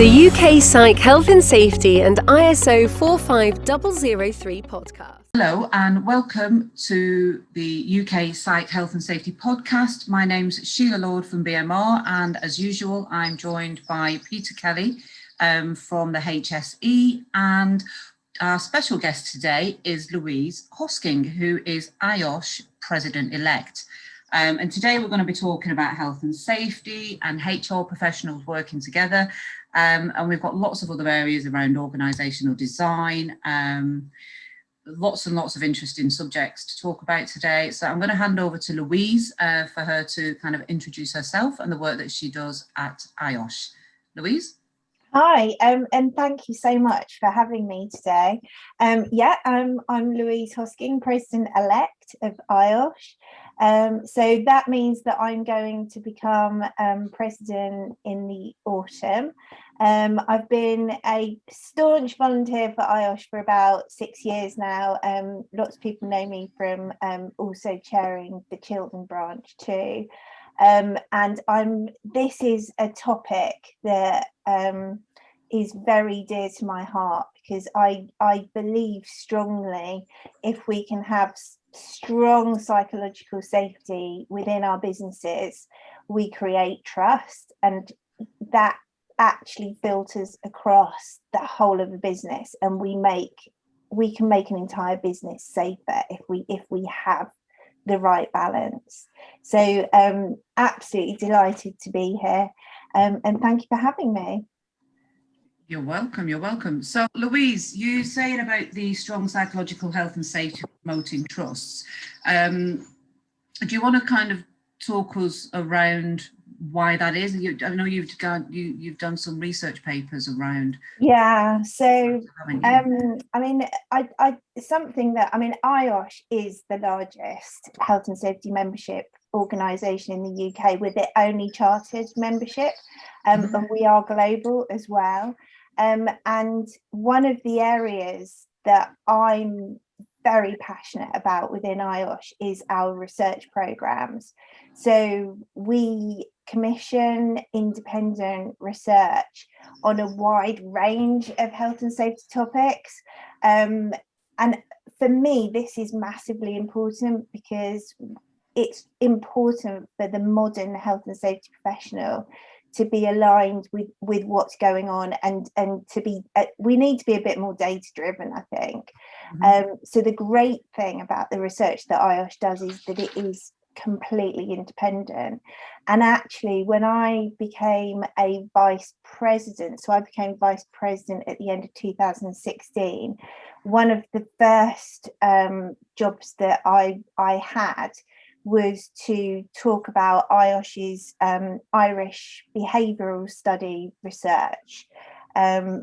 the UK Psych Health and Safety and ISO 45003 podcast. Hello and welcome to the UK Psych Health and Safety podcast. My name's Sheila from BMR, and as usual I'm joined by Peter Kelly from the HSE, and our special guest today is Louise Hosking, who is IOSH President-elect. And today we're going to be talking about health and safety and HR professionals working together. And we've got lots of other areas around organisational design, lots and lots of interesting subjects to talk about today. So I'm going to hand over to Louise for her to kind of introduce herself and the work that she does at IOSH. Louise? Hi, and thank you so much for having me today. I'm Louise Hosking, President-elect of IOSH. So that means that I'm going to become President in the autumn. I've been a staunch volunteer for IOSH for about 6 years now. Lots of people know me from also chairing the children branch too. And this is a topic that is very dear to my heart, because I believe strongly if we can have strong psychological safety within our businesses, we create trust, and that actually filters across the whole of a business, and we can make an entire business safer if we have the right balance. So absolutely delighted to be here, and thank you for having me. You're welcome. So Louise, you saying about the strong psychological health and safety promoting trusts. Do you want to kind of talk us around why that is? I know you've done some research papers around. Yeah, so IOSH is the largest health and safety membership organisation in the UK, with the only chartered membership, and we are global as well. And one of the areas that I'm very passionate about within IOSH is our research programs. So we commission independent research on a wide range of health and safety topics. And for me, this is massively important, because it's important for the modern health and safety professional to be aligned with what's going on, and to be we need to be a bit more data driven, I think. So the great thing about the research that IOSH does is that it is completely independent. And actually, when I became a vice president, so I became vice president at the end of 2016, one of the first jobs that I had was to talk about IOSH's Irish behavioural study research,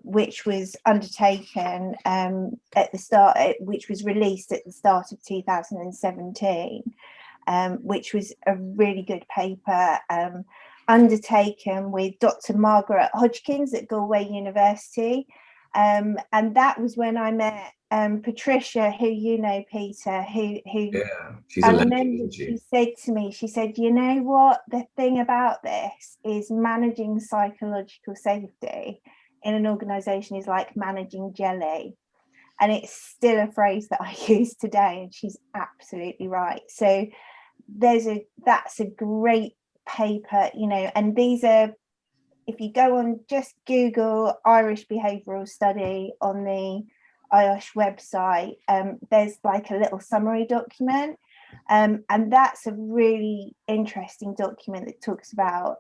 which was undertaken which was released at the start of 2017, which was a really good paper undertaken with Dr. Margaret Hodgkins at Galway University. And that was when I met Patricia, who you know, Peter, who she's a legend, she said to me, she said, you know what, the thing about this is managing psychological safety in an organisation is like managing jelly. And it's still a phrase that I use today, and she's absolutely right. So that's a great paper, you know, and these are, if you go on, just Google Irish behavioural study on the IOSH website, there's like a little summary document, and that's a really interesting document that talks about,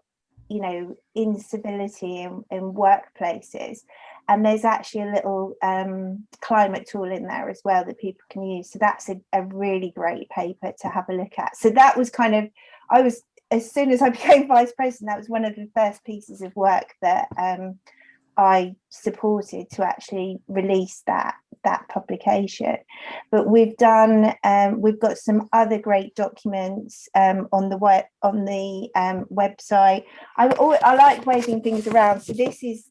you know, incivility in workplaces. And there's actually a little climate tool in there as well that people can use. So that's a really great paper to have a look at. So that was kind of, as soon as I became vice president, that was one of the first pieces of work that I supported to actually release that publication. But we've got some other great documents on the website. I like waving things around. So this is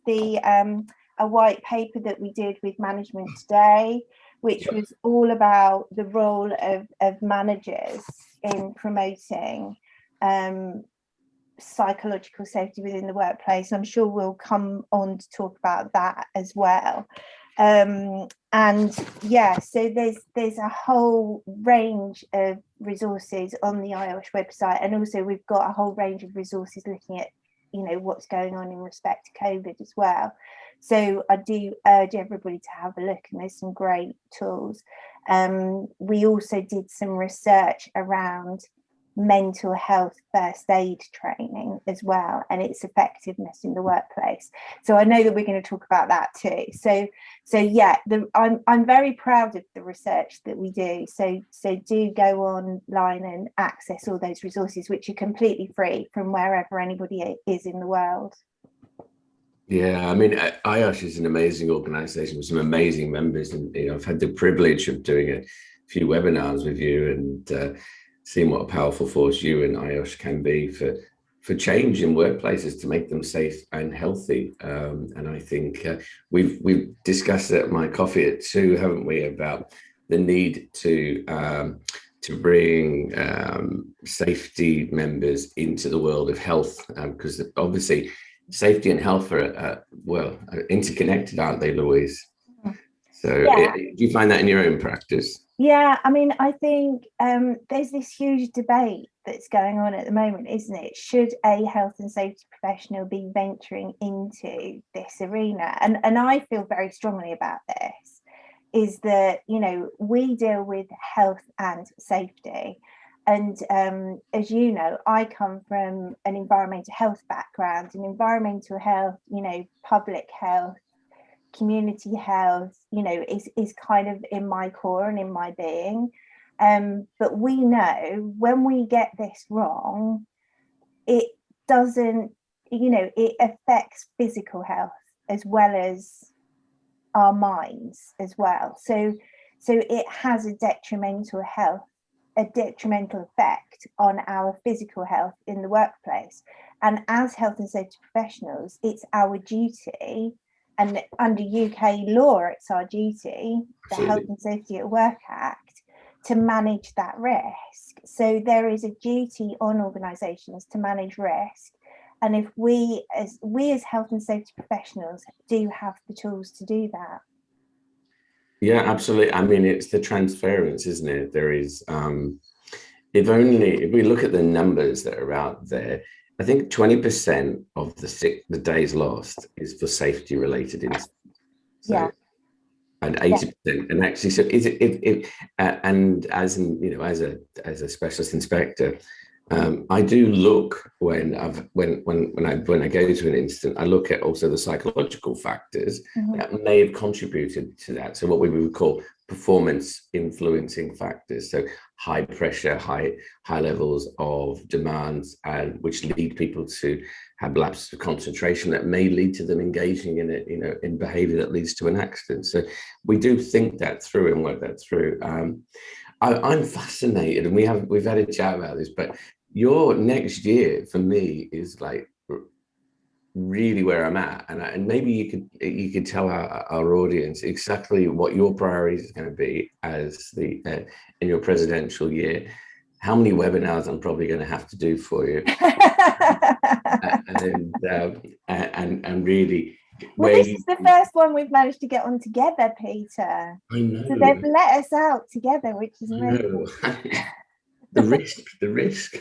a white paper that we did with Management Today, which was all about the role of managers in promoting psychological safety within the workplace. I'm sure we'll come on to talk about that as well. And yeah, so there's a whole range of resources on the IOSH website, and also we've got a whole range of resources looking at, you know, what's going on in respect to COVID as well. So I do urge everybody to have a look, and there's some great tools. We also did some research around mental health first aid training as well, and its effectiveness in the workplace. So I know that we're going to talk about that too. So yeah, I'm very proud of the research that we do. So do go online and access all those resources, which are completely free from wherever anybody is in the world. Yeah, I mean, IOSH is an amazing organisation with some amazing members, and you know, I've had the privilege of doing a few webinars with you and seeing what a powerful force you and IOSH can be for change in workplaces to make them safe and healthy. And I think we've discussed at my coffee at 2, haven't we, about the need to bring safety members into the world of health, because obviously safety and health are interconnected, aren't they, Louise? So yeah. do you find that in your own practice? Yeah, I mean, I think there's this huge debate that's going on at the moment, isn't it? Should a health and safety professional be venturing into this arena? And I feel very strongly about this, is that, you know, we deal with health and safety. And as you know, I come from an environmental health background, and environmental health, you know, public health, community health, you know, is kind of in my core and in my being. But we know when we get this wrong, it doesn't, you know, it affects physical health as well as our minds as well. So it has a detrimental effect on our physical health in the workplace. And as health and safety professionals, it's our duty, and under UK law, it's our duty, the Health and Safety at Work Act, to manage that risk. So there is a duty on organisations to manage risk. And if we as health and safety professionals do have the tools to do that. Yeah, absolutely. I mean, it's the transference, isn't it? There is, if we look at the numbers that are out there, I think 20% of the days lost is for safety related incidents. So, yeah. And 80%, and actually, so is it and as in, you know, as a specialist inspector, I do look when I go to an incident, I look at also the psychological factors that may have contributed to that. So what we would call performance influencing factors. So high pressure, high levels of demands, and which lead people to have lapses of concentration that may lead to them engaging in it, you know, in behavior that leads to an accident. So we do think that through and work that through. I'm fascinated, and we've had a chat about this, but your next year for me is like really where I'm at, and maybe you could tell our audience exactly what your priorities are going to be as the in your presidential year. How many webinars I'm probably going to have to do for you, and really. Well, this is the first one we've managed to get on together, Peter. I know. So they've let us out together, which is amazing. The risk.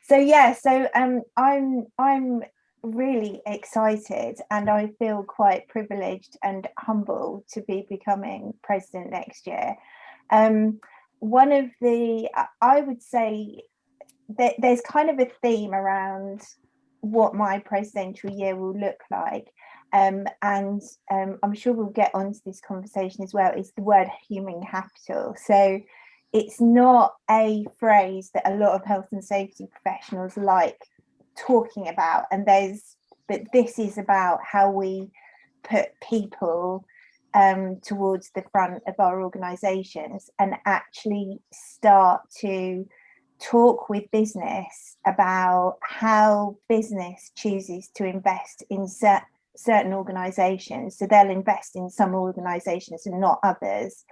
So yeah, so I'm really excited, and I feel quite privileged and humble to be becoming president next year. One of the, I would say that there's kind of a theme around what my presidential year will look like, and I'm sure we'll get onto this conversation as well, is the word human capital. So it's not a phrase that a lot of health and safety professionals like talking about, but this is about how we put people towards the front of our organizations and actually start to talk with business about how business chooses to invest in certain organizations. So they'll invest in some organizations and not others.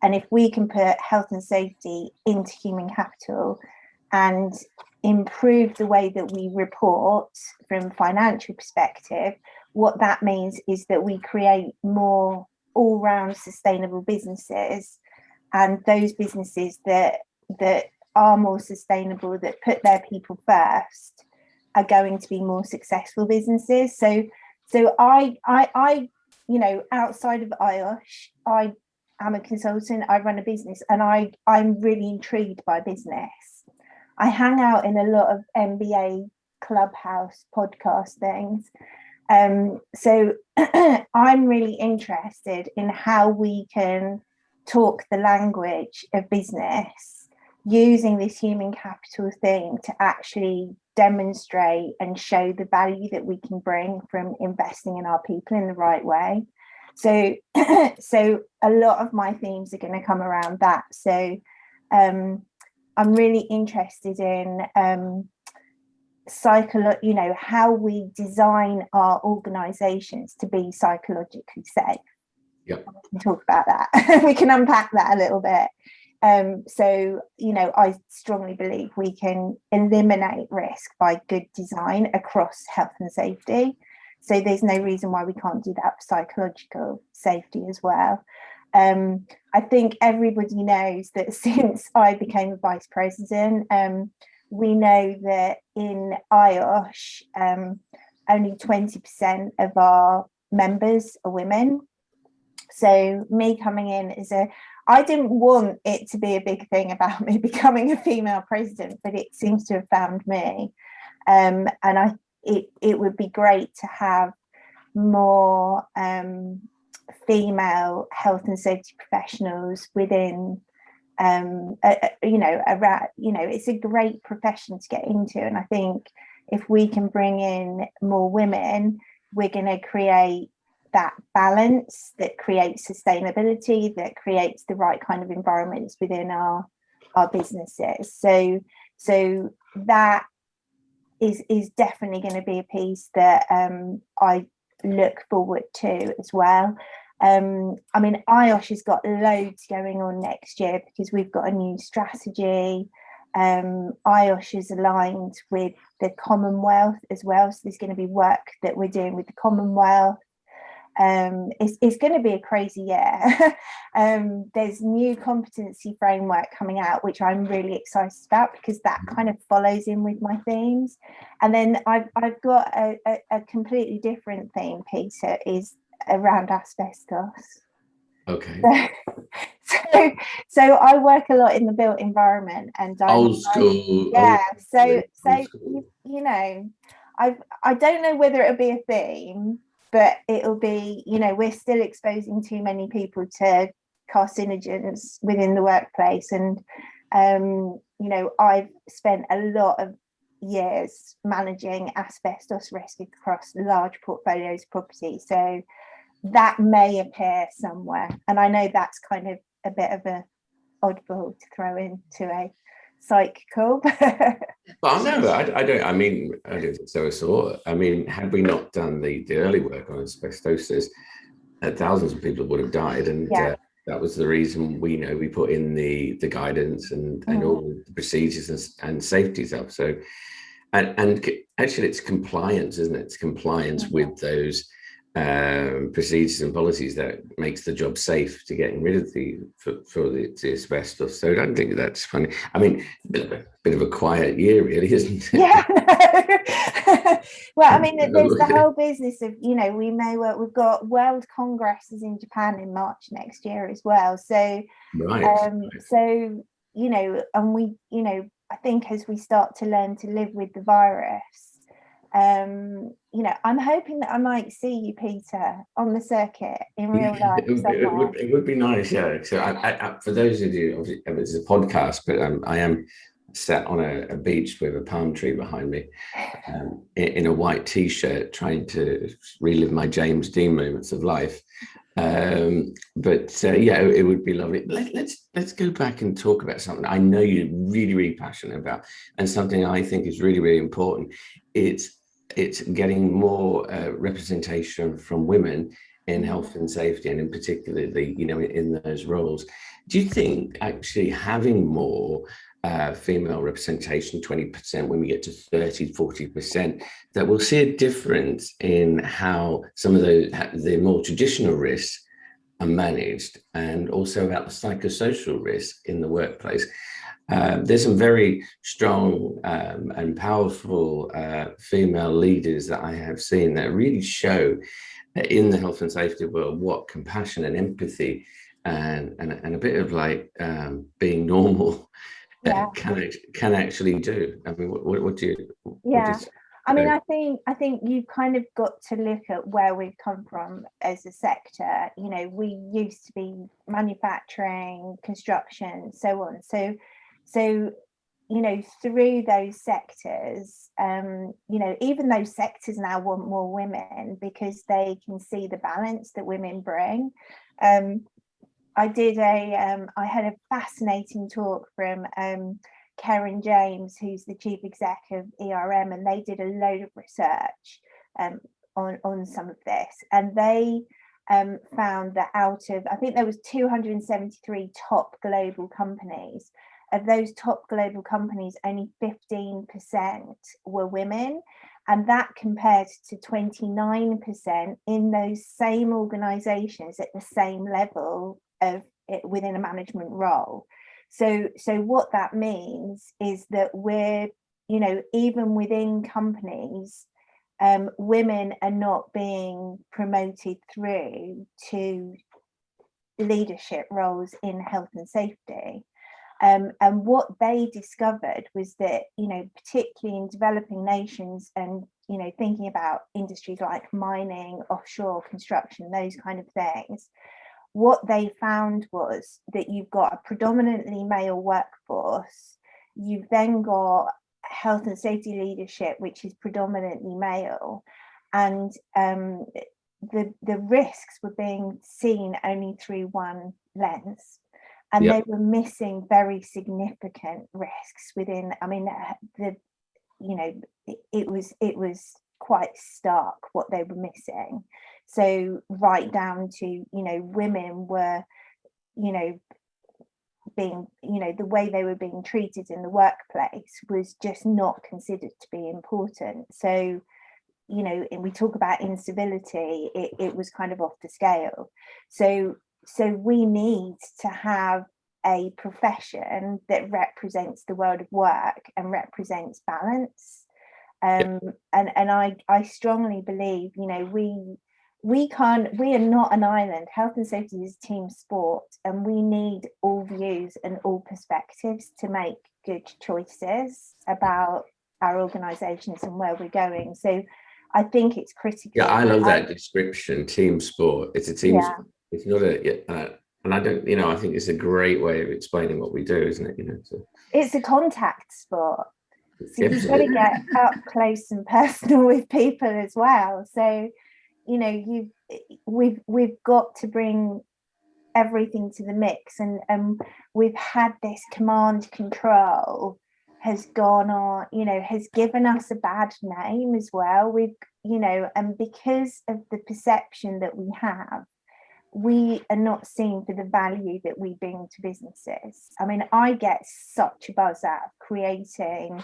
And if we can put health and safety into human capital, and improve the way that we report from a financial perspective, what that means is that we create more all-round sustainable businesses, and those businesses that are more sustainable, that put their people first, are going to be more successful businesses. So I outside of IOSH, I am a consultant, I run a business, and I'm really intrigued by business. I hang out in a lot of MBA clubhouse podcast things. So I'm really interested in how we can talk the language of business using this human capital thing to actually demonstrate and show the value that we can bring from investing in our people in the right way. So a lot of my themes are going to come around that. So I'm really interested in how we design our organizations to be psychologically safe. Yep. We can talk about that. We can unpack that a little bit. I strongly believe we can eliminate risk by good design across health and safety. So there's no reason why we can't do that for psychological safety as well. I think everybody knows that since I became a vice president, we know that in IOSH, only 20% of our members are women. So me coming in I didn't want it to be a big thing about me becoming a female president, but it seems to have found me. And it would be great to have more female health and safety professionals within it's a great profession to get into, and I think if we can bring in more women, we're going to create that balance that creates sustainability, that creates the right kind of environments within our businesses. So that is definitely going to be a piece that I look forward to as well. IOSH has got loads going on next year because we've got a new strategy. IOSH is aligned with the Commonwealth as well, so there's going to be work that we're doing with the Commonwealth. It's going to be a crazy year. There's new competency framework coming out, which I'm really excited about because that kind of follows in with my themes. And then I've got a completely different theme, Peter, is around asbestos. Okay. So I work a lot in the built environment, and Old school. I don't know whether it'll be a theme, but it'll be, we're still exposing too many people to carcinogens within the workplace, and I've spent a lot of years managing asbestos risk across large portfolios of property, so that may appear somewhere, and I know that's kind of a bit of a oddball to throw into a psych call. Well, no, I don't. I don't think so at all. Had we not done the early work on asbestosis, thousands of people would have died, and that was the reason we put in the guidance and all the procedures and safeties up. So, and actually, it's compliance, isn't it? It's compliance with those procedures and policies that makes the job safe to getting rid of the asbestos. So I don't think that's funny. Bit of a quiet year, really, isn't it? Yeah. Well, there's the whole business of we've got World Congresses in Japan in March next year as well. So right. And we I think as we start to learn to live with the virus, I'm hoping that I might see you, Peter, on the circuit in real life. It would be nice, yeah. So I, for those of you, obviously, it's a podcast, but I am sat on a beach with a palm tree behind me, in a white t-shirt, trying to relive my James Dean moments of life. It would be lovely. Let's go back and talk about something I know you're really, really passionate about, and something I think is really, really important. It's getting more representation from women in health and safety, and in particular in those roles. Do you think actually having more female representation, 20%, when we get to 30, 40%, that we'll see a difference in how some of the more traditional risks are managed, and also about the psychosocial risk in the workplace. There's some very strong and powerful female leaders that I have seen that really show in the health and safety world what compassion and empathy and a bit of like being normal can actually do. I mean, what do you? Yeah. I mean, I think you've kind of got to look at where we've come from as a sector. You know, we used to be manufacturing, construction, so on. So you know, through those sectors, you know, even those sectors now want more women because they can see the balance that women bring. I had a fascinating talk from Karen James, who's the chief exec of ERM, and they did a load of research on some of this, and they found that out of, I think there was 273 top global companies. Of those top global companies, only 15% were women, and that compared to 29% in those same organizations at the same level of it within a management role. So what that means is that we're, you know, even within companies, women are not being promoted through to leadership roles in health and safety. And what they discovered was that, you know, particularly in developing nations, and, you know, thinking about industries like mining, offshore construction, those kind of things, what they found was that you've got a predominantly male workforce, you've then got health and safety leadership, which is predominantly male, and the risks were being seen only through one lens. And they were missing very significant risks within. I mean, it was quite stark what they were missing. So right down to, you know, women were, you know, being, you know, the way they were being treated in the workplace was just not considered to be important. So, you know, and we talk about incivility, it was kind of off the scale. So we need to have a profession that represents the world of work and represents balance. And I strongly believe, you know, we are not an island. Health and safety is a team sport, and we need all views and all perspectives to make good choices about our organisations and where we're going. So I think it's critical. Yeah, I love that description, team sport. It's a team sport. It's not and I don't, you know, I think it's a great way of explaining what we do, isn't it? You know, so it's a contact sport. So you've got to get up close and personal with people as well. So, you know, we've got to bring everything to the mix, and we've had this command control has gone on, you know, has given us a bad name as well. We've, you know, and because of the perception that we have, we are not seen for the value that we bring to businesses. I mean, I get such a buzz out of creating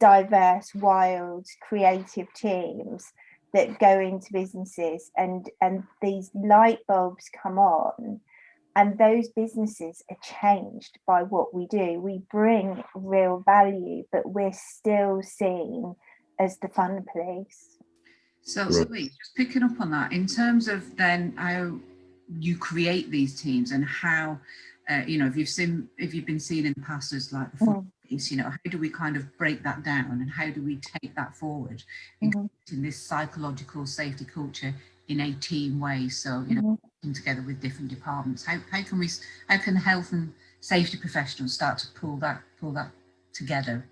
diverse, wild, creative teams that go into businesses, and these light bulbs come on, and those businesses are changed by what we do. We bring real value, but we're still seen as the fun police. So Louise, just picking up on that, in terms of then how you create these teams and how, you know, if you've been seen in the past as like the fun police, you know, how do we kind of break that down, and how do we take that forward in this psychological safety culture in a team way? So, you know, working together with different departments, how can health and safety professionals start to pull that together?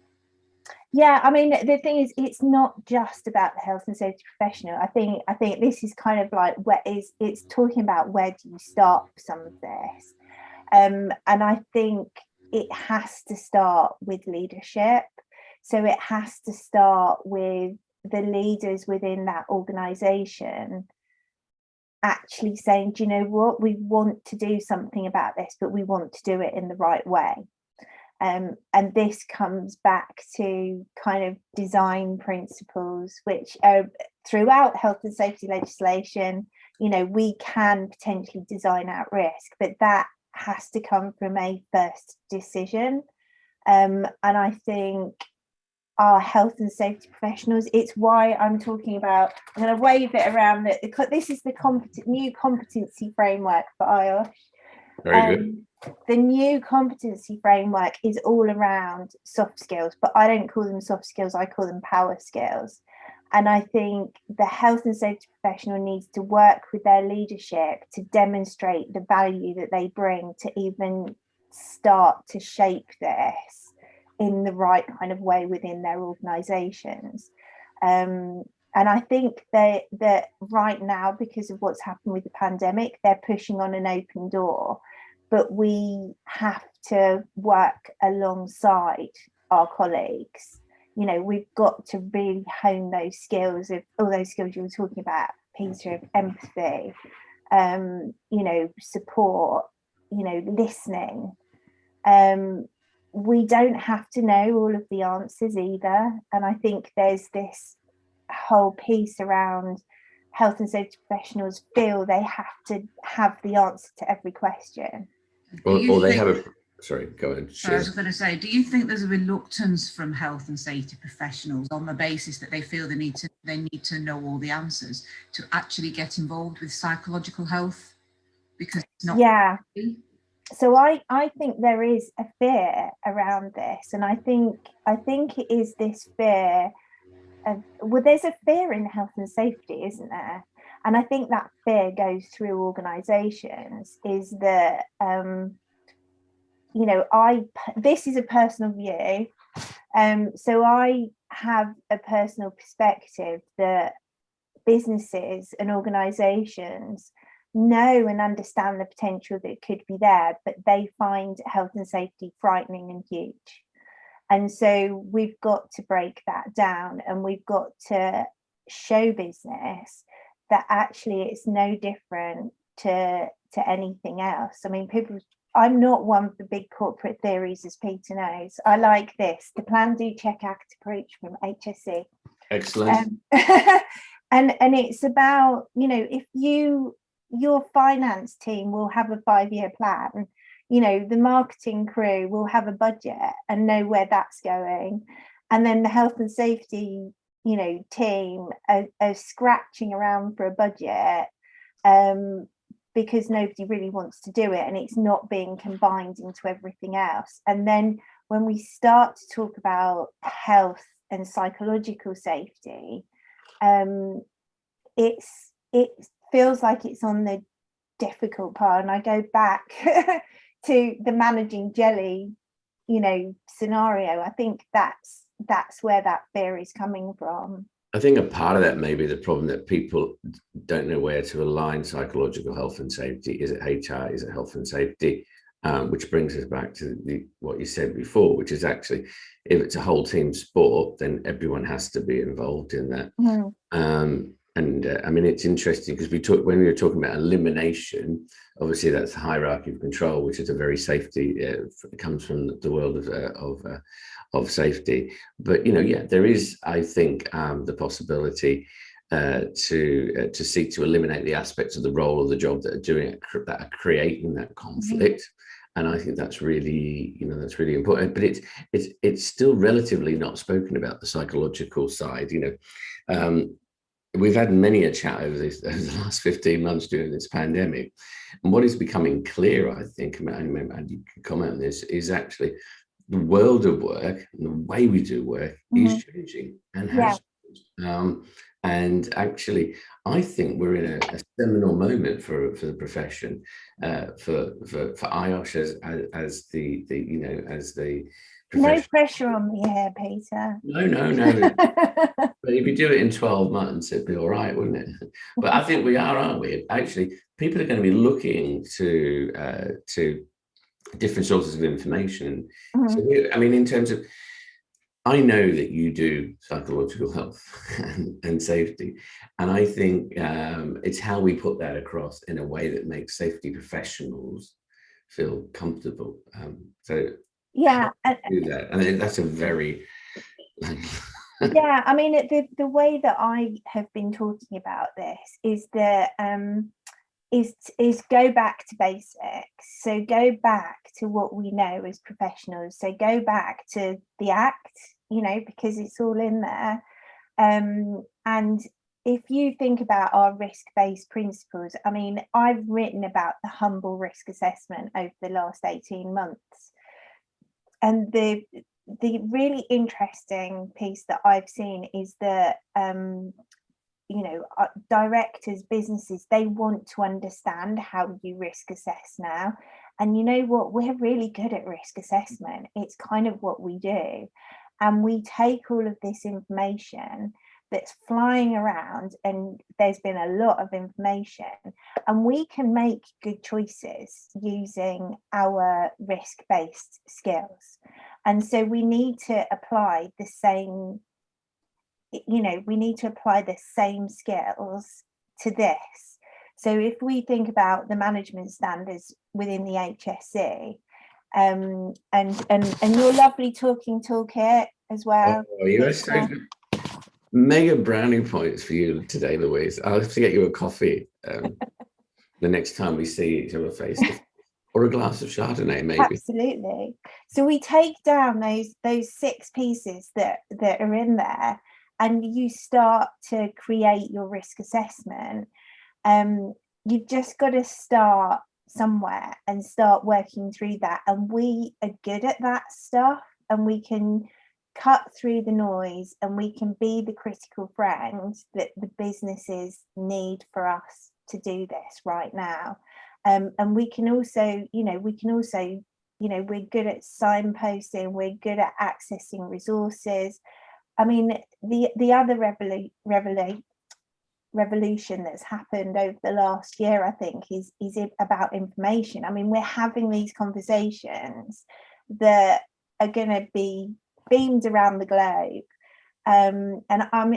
Yeah, I mean, the thing is, it's not just about the health and safety professional. I think this is kind of like it's talking about where do you start for some of this, and I think it has to start with leadership. So it has to start with the leaders within that organisation actually saying, do you know what, we want to do something about this, but we want to do it in the right way. And this comes back to kind of design principles, which are throughout health and safety legislation. You know, we can potentially design at risk, but that has to come from a first decision. And I think our health and safety professionals, it's why I'm talking about, I'm going to wave it around, that this is the new competency framework for IOSH. Very good. The new competency framework is all around soft skills, but I don't call them soft skills, I call them power skills. And I think the health and safety professional needs to work with their leadership to demonstrate the value that they bring to even start to shape this in the right kind of way within their organisations. And I think that right now, because of what's happened with the pandemic, they're pushing on an open door, but we have to work alongside our colleagues. You know, we've got to really hone those skills, of all those skills you were talking about, Peter, of empathy, you know, support, you know, listening. We don't have to know all of the answers either. And I think there's this whole piece around health and safety professionals feel they have to have the answer to every question. Or they have a, sorry, go ahead. I was going to say, do you think there's a reluctance from health and safety professionals on the basis that they feel they need to know all the answers to actually get involved with psychological health? Because it's not. Yeah. So I think there is a fear around this, and I think it is this fear of, well, there's a fear in health and safety, isn't there? And I think that fear goes through organisations, is that you know, this is a personal view, so I have a personal perspective that businesses and organisations know and understand the potential that could be there, but they find health and safety frightening and huge. And so we've got to break that down, and we've got to show business that actually it's no different to anything else. I mean, I'm not one of the big corporate theories, as Peter knows. I like this: the plan, do, check, act, approach from HSE. Excellent. And it's about, you know, if your finance team will have a 5-year plan, you know, the marketing crew will have a budget and know where that's going, and then the health and safety, you know, team are scratching around for a budget because nobody really wants to do it, and it's not being combined into everything else. And then when we start to talk about health and psychological safety, it feels like it's on the difficult part. And I go back to the managing jelly, you know, scenario. I think that's where that fear is coming from. I think a part of that may be the problem that people don't know where to align psychological health and safety. Is it HR? Is it health and safety? Which brings us back to what you said before, which is actually, if it's a whole team sport, then everyone has to be involved in that. Mm. I mean, it's interesting because when we were talking about elimination, obviously that's the hierarchy of control, which is a very safety, it comes from the world of safety. But, you know, yeah, there is, I think, the possibility to seek to eliminate the aspects of the role or the job that are doing it, that are creating that conflict. Mm-hmm. And I think that's really, you know, that's really important. But it's still relatively not spoken about, the psychological side. You know, we've had many a chat over the last 15 months during this pandemic, and what is becoming clear, I think, and you can comment on this, is actually the world of work and the way we do work is changing and has changed. And actually, I think we're in a seminal moment for the profession, for IOSH as the you know, as the no pressure on me here, Peter. No. But if you do it in 12 months, it'd be all right, wouldn't it? But I think we are, aren't we? Actually, people are going to be looking to different sources of information. Mm-hmm. So I mean, in terms of, I know that you do psychological health and safety, and I think it's how we put that across in a way that makes safety professionals feel comfortable. Yeah, do that? And that's a very yeah, I mean, the way that I have been talking about this is that is go back to basics. So go back to what we know as professionals. So go back to the Act, because it's all in there. And if you think about our risk-based principles, I mean, I've written about the humble risk assessment over the last 18 months. And the really interesting piece that I've seen is that directors, businesses, they want to understand how you risk assess now. And you know what, we're really good at risk assessment. It's kind of what we do. And we take all of this information that's flying around, and there's been a lot of information, and we can make good choices using our risk-based skills. And so we need to apply the same, we need to apply the same skills to this. So if we think about the management standards within the HSE, and your lovely talking toolkit as well. Oh, you are so mega brownie points for you today, Louise. I'll have to get you a coffee the next time we see each other face to face, or a glass of Chardonnay, maybe. Absolutely. So we take down those 6 pieces that are in there, and you start to create your risk assessment. You've just got to start somewhere and start working through that. And we are good at that stuff, and we can cut through the noise, and we can be the critical friends that the businesses need for us to do this right now. And we can also, we're good at signposting, we're good at accessing resources. I mean, the other revolution that's happened over the last year, I think, is about information. I mean, we're having these conversations that are going to be beamed around the globe. And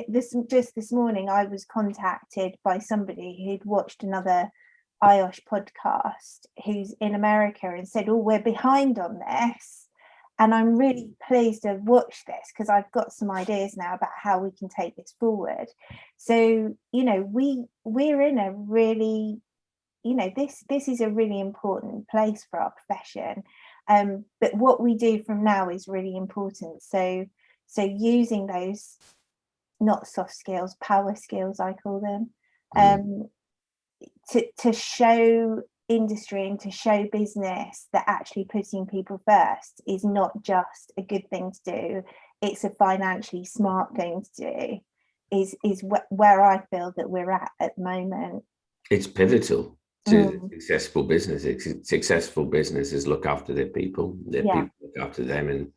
this morning, I was contacted by somebody who'd watched another IOSH podcast who's in America and said, oh, we're behind on this. And I'm really pleased to have watched this, because I've got some ideas now about how we can take this forward. So, we're in a really, this is a really important place for our profession. But what we do from now is really important. So using those, not soft skills, power skills, I call them, to show industry and to show business that actually putting people first is not just a good thing to do, it's a financially smart thing to do, is where I feel that we're at the moment. It's pivotal to successful business. Successful businesses look after their people, people look after them. And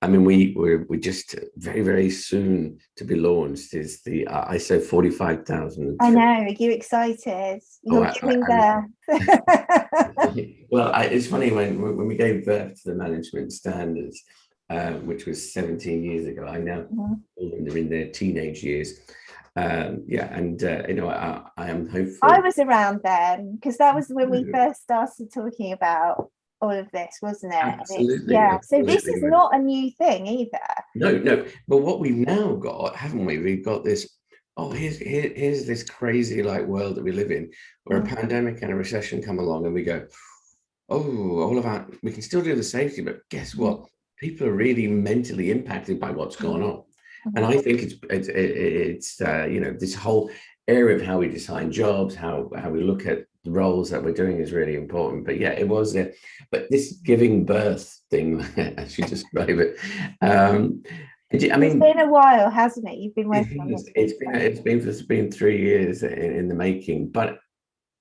I mean, we're just very, very soon to be launched is the ISO 45000. I know, are you excited? You're giving birth. Well, it's funny, when we gave birth to the management standards, which was 17 years ago, I now call them, they're in their teenage years. I am hopeful. I was around then, because that was when we first started talking about all of this, wasn't it? Absolutely. So this is not a new thing either. No. But what we've now got, haven't we? We've got this. Oh, here's this crazy world that we live in, where a pandemic and a recession come along, and we go, oh, we can still do the safety, but guess what? People are really mentally impacted by what's going on. And I think it's this whole area of how we design jobs, how we look at the roles that we're doing is really important. But yeah, it was but this giving birth thing, as you describe it, I mean, it's been a while, hasn't it? You've been working on this. It's been 3 years in the making. But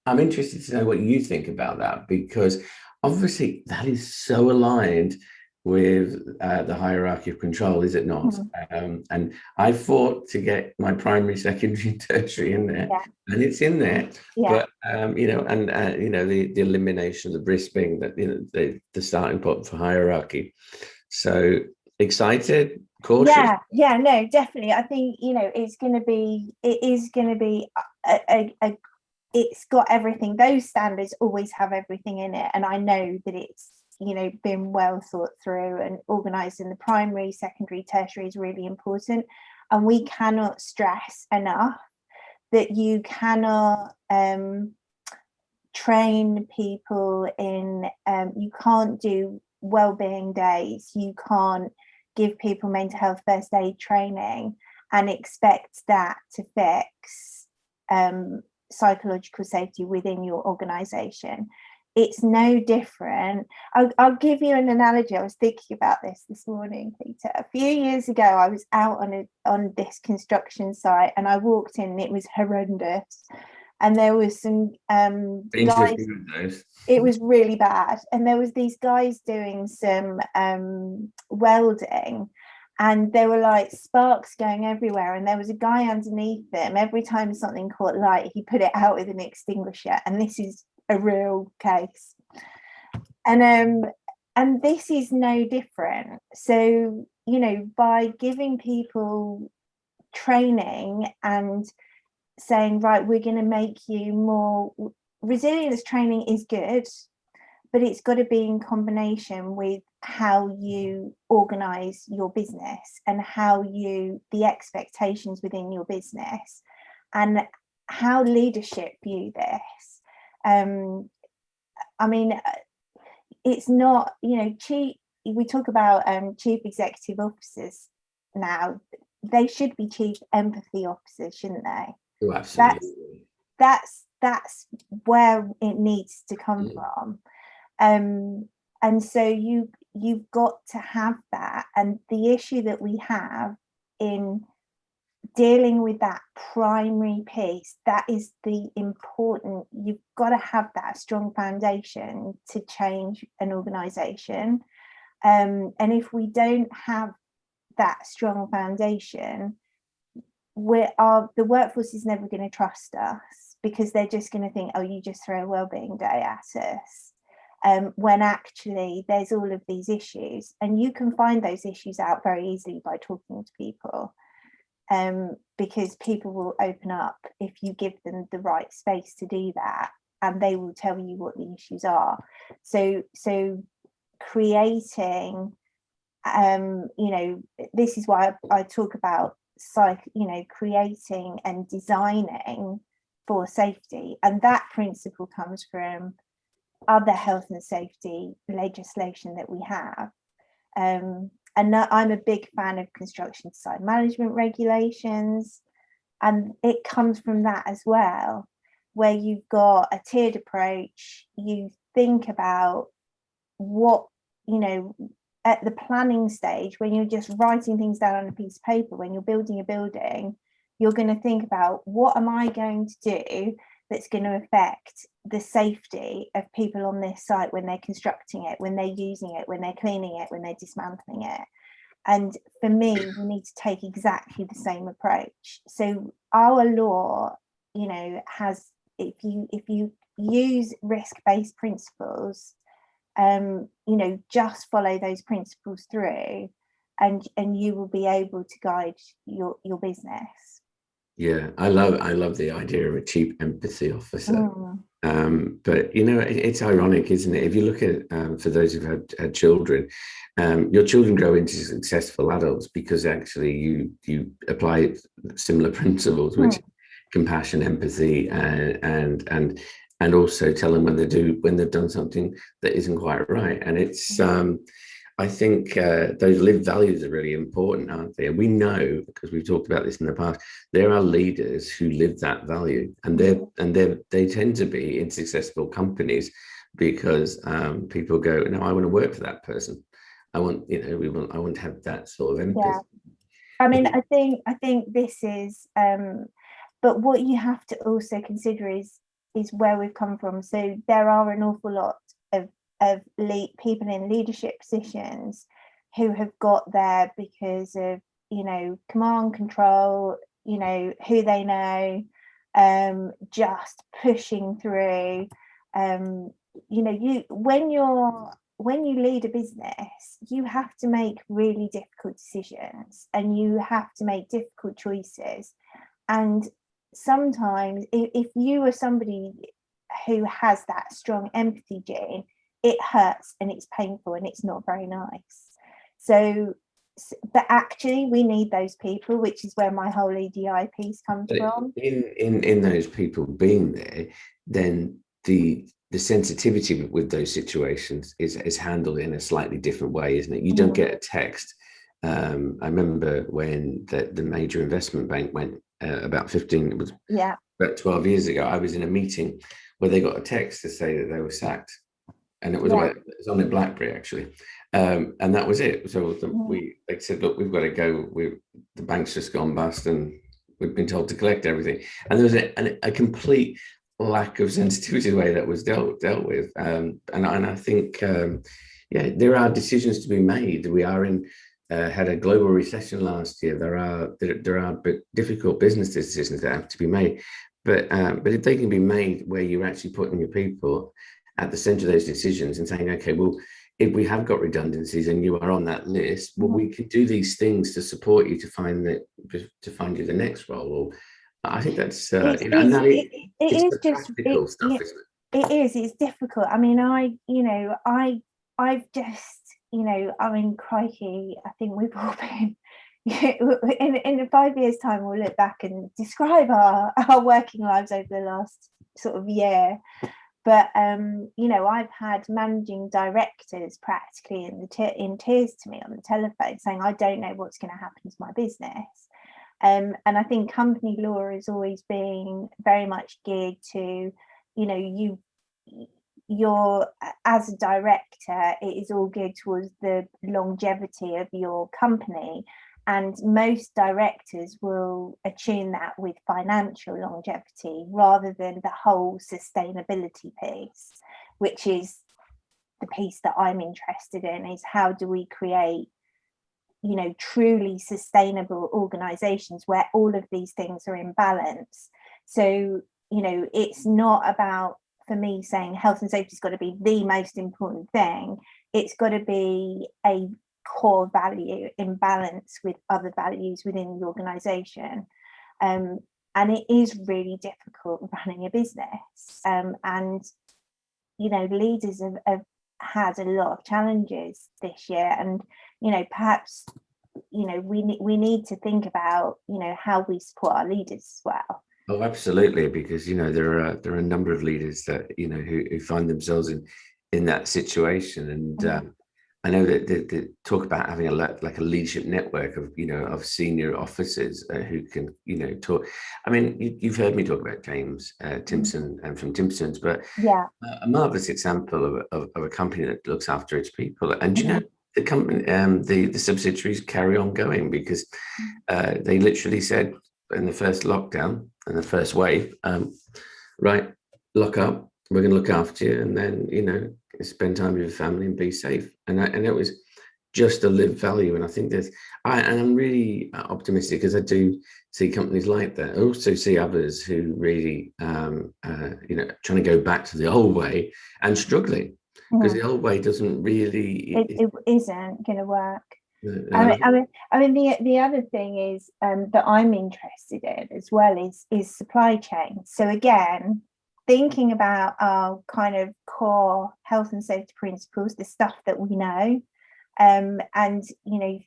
I'm interested to know what you think about that, because obviously that is so aligned with the hierarchy of control, is it not? And I fought to get my primary, secondary, tertiary in there, and it's in there. But the elimination of the risk being that the starting point for hierarchy. So excited, cautious. No, definitely. I think it is going to be it's got everything. Those standards always have everything in it, and I know that been well thought through, and organising the primary, secondary, tertiary is really important. And we cannot stress enough that you cannot train people in, you can't do wellbeing days, you can't give people mental health first aid training and expect that to fix psychological safety within your organisation. It's no different. I'll give you an analogy. I was thinking about this morning, Peter. A few years ago, I was out on this construction site, and I walked in and it was horrendous. And there was some guys, it was really bad. And there was these guys doing some welding, and there were like sparks going everywhere. And there was a guy underneath them. Every time something caught light, he put it out with an extinguisher. And this is a real case. And this is no different. So, by giving people training and saying, right, we're going to make you more resilience, training is good, but it's got to be in combination with how you organize your business and how the expectations within your business and how leadership view this. It's not, chief, we talk about chief executive officers now, they should be chief empathy officers, shouldn't they? Oh, absolutely. That's where it needs to come from. And so you've got to have that. And the issue that we have in dealing with that primary piece, that is the important, you've got to have that strong foundation to change an organization. And if we don't have that strong foundation, the workforce is never going to trust us, because they're just going to think, oh, you just throw a wellbeing day at us, when actually there's all of these issues, and you can find those issues out very easily by talking to people, because people will open up if you give them the right space to do that, and they will tell you what the issues are. So creating, this is why I talk about creating and designing for safety, and that principle comes from other health and safety legislation that we have. And I'm a big fan of construction site management regulations, and it comes from that as well, where you've got a tiered approach. You think about what, at the planning stage, when you're just writing things down on a piece of paper, when you're building a building, you're going to think about, what am I going to do that's going to affect the safety of people on this site when they're constructing it, when they're using it, when they're cleaning it, when they're dismantling it. And for me, we need to take exactly the same approach. So our law, has, if you use risk-based principles, just follow those principles through, and you will be able to guide your business. Yeah, I love the idea of a chief empathy officer. But it's ironic, isn't it? If you look at for those who've had children, your children grow into successful adults because actually you apply similar principles, which compassion, empathy, and also tell them when they've done something that isn't quite right. And it's I think those lived values are really important, aren't they? And we know, because we've talked about this in the past, there are leaders who live that value, and they tend to be in successful companies because people go, no, I want to work for that person. I want to have that sort of empathy. Yeah. I mean, I think this is, but what you have to also consider is where we've come from. So there are an awful lot of people in leadership positions who have got there because of command, control, who they know, just pushing through. When you lead a business, you have to make really difficult decisions, and you have to make difficult choices. And sometimes if you are somebody who has that strong empathy gene, it hurts and it's painful and it's not very nice. So, but actually we need those people, which is where my whole EDI piece comes from. In those people being there, then the sensitivity with those situations is handled in a slightly different way, isn't it? You don't get a text. I remember when the major investment bank went about 12 years ago. I was in a meeting where they got a text to say that they were sacked, and it was it was on a BlackBerry actually, and that was it. So they said, look, we've got to go. The bank's just gone bust, and we've been told to collect everything. And there was a complete lack of sensitivity the way that was dealt with. And I think there are decisions to be made. We are had a global recession last year. There are difficult business decisions that have to be made, but if they can be made where you're actually putting your people at the center of those decisions and saying, okay, well, if we have got redundancies and you are on that list, well, we could do these things to support you to find you the next role. Or I think that's it's practical stuff, isn't it? It is. It's difficult. I mean, I've just, I mean, crikey, I think we've all been in 5 years' time, we'll look back and describe our working lives over the last sort of year. But I've had managing directors practically in tears to me on the telephone saying, I don't know what's going to happen to my business. And I think company law is always being very much geared to, you're as a director, it is all geared towards the longevity of your company. And most directors will attune that with financial longevity rather than the whole sustainability piece, which is the piece that I'm interested in, is how do we create, truly sustainable organizations where all of these things are in balance. So, it's not about, for me, saying health and safety has got to be the most important thing. It's got to be a core value in balance with other values within the organization, and it is really difficult running a business, and leaders have had a lot of challenges this year, and perhaps we need to think about how we support our leaders as well. Oh, absolutely, because there are a number of leaders that who find themselves in that situation, and I know that they talk about having a leadership network of senior officers who can talk. I mean, you've heard me talk about James Timpson and from Timpson's, but a marvelous example of a company that looks after its people. And the company, the subsidiaries carry on going because they literally said in the first lockdown and the first wave, right, lock up. We're going to look after you, and then spend time with your family and be safe. And it was just a lived value. And I think I'm really optimistic because I do see companies like that. I also see others who really, trying to go back to the old way and struggling because the old way doesn't really. It isn't going to work. I mean, the other thing is that I'm interested in as well is supply chain. So again, thinking about our kind of core health and safety principles, the stuff that we know, and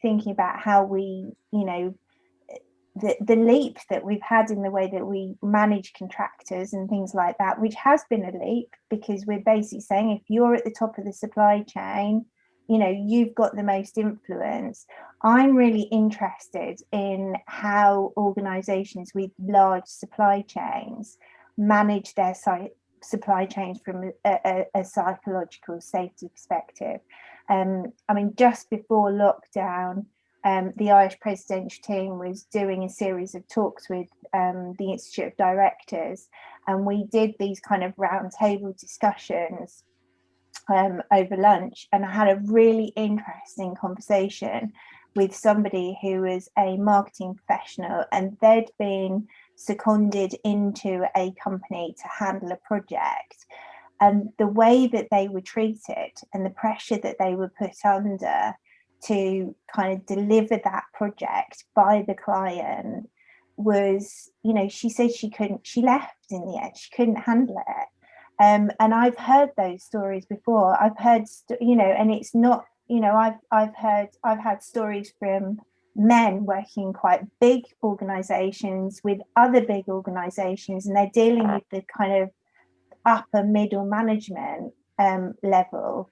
thinking about how we, the leap that we've had in the way that we manage contractors and things like that, which has been a leap because we're basically saying if you're at the top of the supply chain, you've got the most influence. I'm really interested in how organizations with large supply chains manage their supply chains from a psychological safety perspective. I mean, just before lockdown, the IOSH presidential team was doing a series of talks with the Institute of Directors, and we did these kind of roundtable discussions over lunch, and I had a really interesting conversation with somebody who was a marketing professional, and they'd been seconded into a company to handle a project, and the way that they were treated and the pressure that they were put under to kind of deliver that project by the client was, she said she left in the end, she couldn't handle it. And I've heard those stories before. I've heard, and it's not, I've had stories from men working in quite big organizations with other big organizations, and they're dealing with the kind of upper middle management level,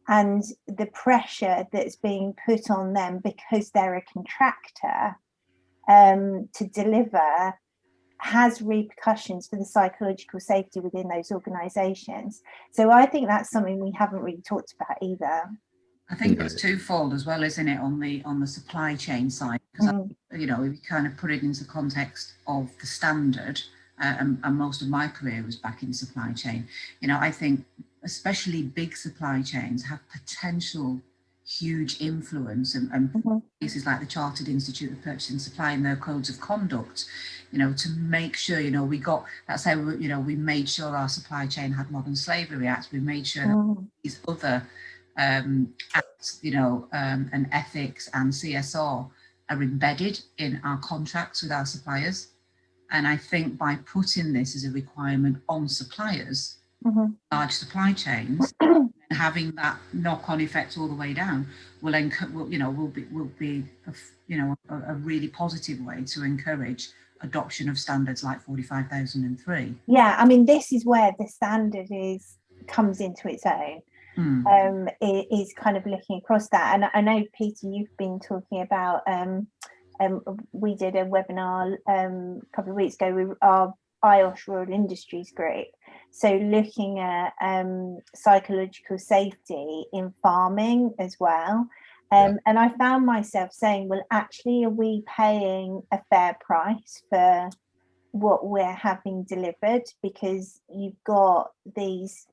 and the pressure that's being put on them because they're a contractor to deliver has repercussions for the psychological safety within those organizations. So I think that's something we haven't really talked about either. I think it's twofold as well, isn't it, on the supply chain side? Because if you kind of put it into context of the standard, and most of my career was back in supply chain. I think especially big supply chains have potential huge influence, and places like the Chartered Institute of Purchasing Supply and their codes of conduct, to make sure, we got, that's how, we made sure our supply chain had Modern Slavery Act, we made sure that these other acts, and ethics and CSR are embedded in our contracts with our suppliers. And I think by putting this as a requirement on suppliers, large supply chains, and having that knock-on effect all the way down will be a really positive way to encourage adoption of standards like 45,003. Yeah, I mean, this is where the standard comes into its own. It is kind of looking across that. And I know, Peter, you've been talking about, we did a webinar a couple of weeks ago with our IOSH Rural Industries group. So looking at psychological safety in farming as well. And I found myself saying, well, actually, are we paying a fair price for what we're having delivered? Because you've got these,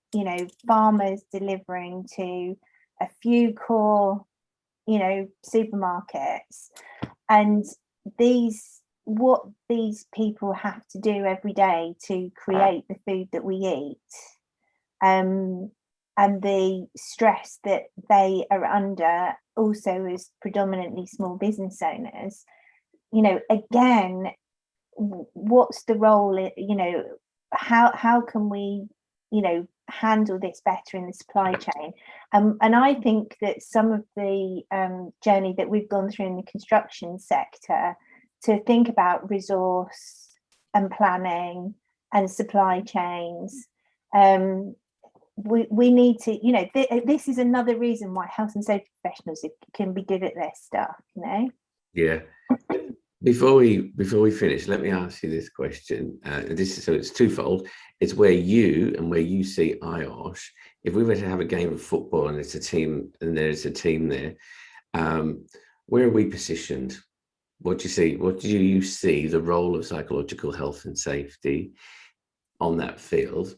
farmers delivering to a few core, supermarkets, and what these people have to do every day to create the food that we eat, and the stress that they are under also as predominantly small business owners. Again, what's the role, how can we handle this better in the supply chain? And I think that some of the journey that we've gone through in the construction sector to think about resource and planning and supply chains, we need to, this is another reason why health and safety professionals can be good at their stuff, Yeah. Before we finish, let me ask you this question. It's twofold. It's where you see IOSH. If we were to have a game of football and it's a team, and there's a team there, where are we positioned? What do you see? What do you see the role of psychological health and safety on that field,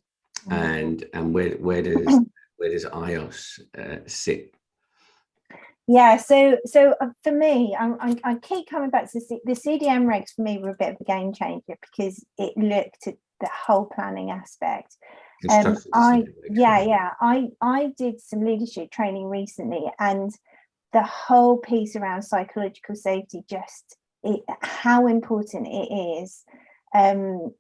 and where does IOSH sit? Yeah, so for me, I keep coming back to the CDM regs. For me, were a bit of a game changer because it looked at the whole planning aspect. I did some leadership training recently, and the whole piece around psychological safety, how important it is. I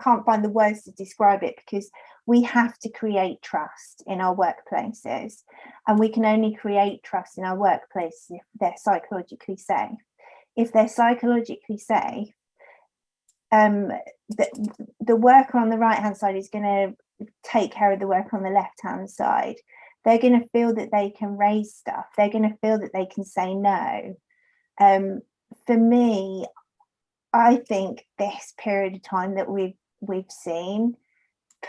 can't find the words to describe it, because we have to create trust in our workplaces, and we can only create trust in our workplaces if they're psychologically safe. If they're psychologically safe, the worker on the right hand side is going to take care of the worker on the left hand side. They're going to feel that they can raise stuff. They're going to feel that they can say no. For me, I think this period of time that we've seen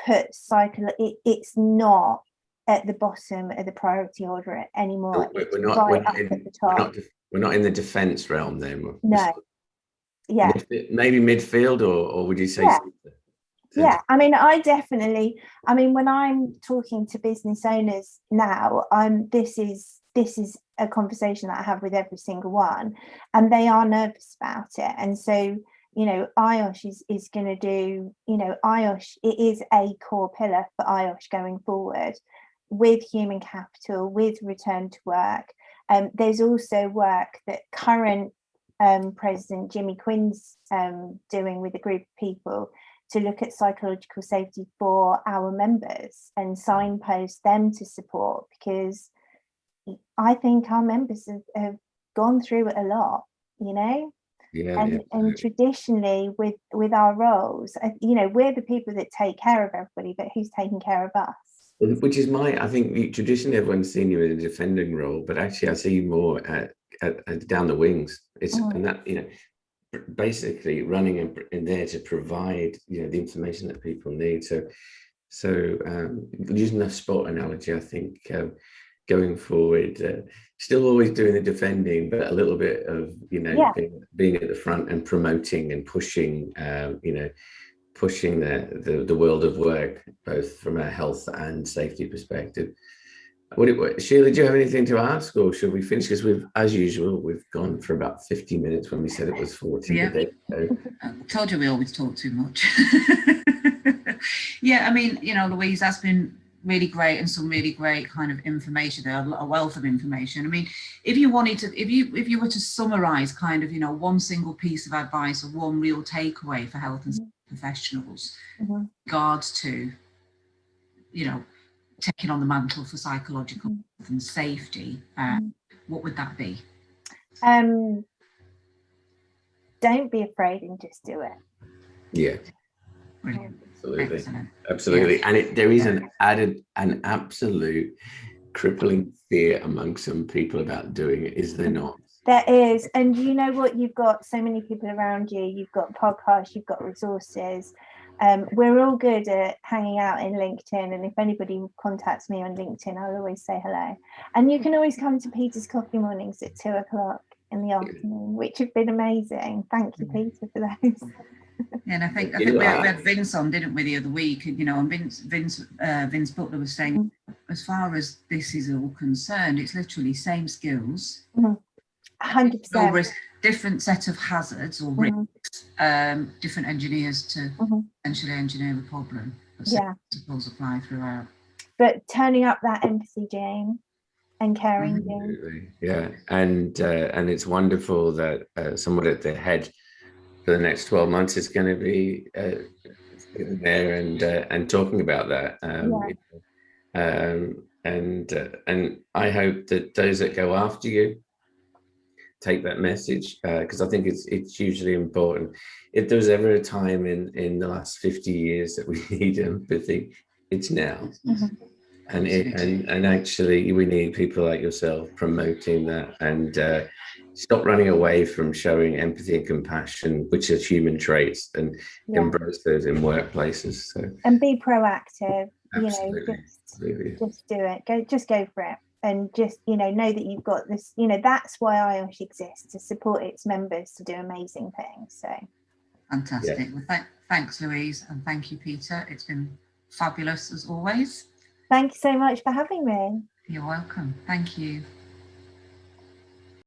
it's not at the bottom of the priority order anymore. We're not in the defence realm then. No. Yeah. Maybe midfield, or would you say? Yeah. I mean, when I'm talking to business owners now, this is a conversation that I have with every single one, and they are nervous about it. And so, IOSH is going to do, IOSH, it is a core pillar for IOSH going forward, with human capital, with return to work. There's also work that current President Jimmy Quinn's doing with a group of people to look at psychological safety for our members and signpost them to support, because I think our members have gone through it a lot, you know. And traditionally with our roles, you know, we're the people that take care of everybody, but who's taking care of us? Which is I think traditionally everyone's seen you in a defending role, but actually I see you more at down the wings. And that, you know, basically running in there to provide, you know, the information that people need. So using the sport analogy, I think going forward, still always doing the defending, but a little bit of, you know, being at the front and promoting and pushing, you know, pushing the world of work, both from a health and safety perspective. Sheila, do you have anything to ask, or should we finish? Because as usual, we've gone for about 50 minutes when we said it was 40 today. So. I told you we always talk too much. Yeah, I mean, you know, Louise, that's been really great, and some really great kind of information there, a wealth of information. I mean, if you wanted to, if you were to summarize kind of, you know, one single piece of advice or one real takeaway for health and safety professionals, regards to, you know, taking on the mantle for psychological health and safety, what would that be? Don't be afraid and just do it. Yeah. Brilliant. Absolutely. Excellent. Absolutely. Yeah. And there is an absolute crippling fear among some people about doing it, is there not? There is. And you know what? You've got so many people around you. You've got podcasts, you've got resources. We're all good at hanging out in LinkedIn. And if anybody contacts me on LinkedIn, I'll always say hello. And you can always come to Peter's coffee mornings at 2:00 in the afternoon, which have been amazing. Thank you, Peter, for those. Yeah, and I think we had Vince on, didn't we, the other week? You know, and Vince Butler was saying, as far as this is all concerned, it's literally same skills, 100%. Different set of hazards or risks, different engineers to essentially engineer the problem. But principles apply throughout. But turning up that empathy, Jane, and caring, Jane. Yeah, and it's wonderful that someone at the head for the next 12 months is going to be there and talking about that. And I hope that those that go after you take that message, because I think it's hugely important. If there was ever a time in the last 50 years that we need empathy, it's now. And actually we need people like yourself promoting that, and stop running away from showing empathy and compassion, which are human traits, and embrace those in workplaces. So, and be proactive. Absolutely. You know, just do it. Just go for it, and just, you know that you've got this. You know, that's why IOSH exists, to support its members to do amazing things. So fantastic. Well, thanks, Louise, and thank you, Peter. It's been fabulous as always. Thank you so much for having me. You're welcome. Thank you.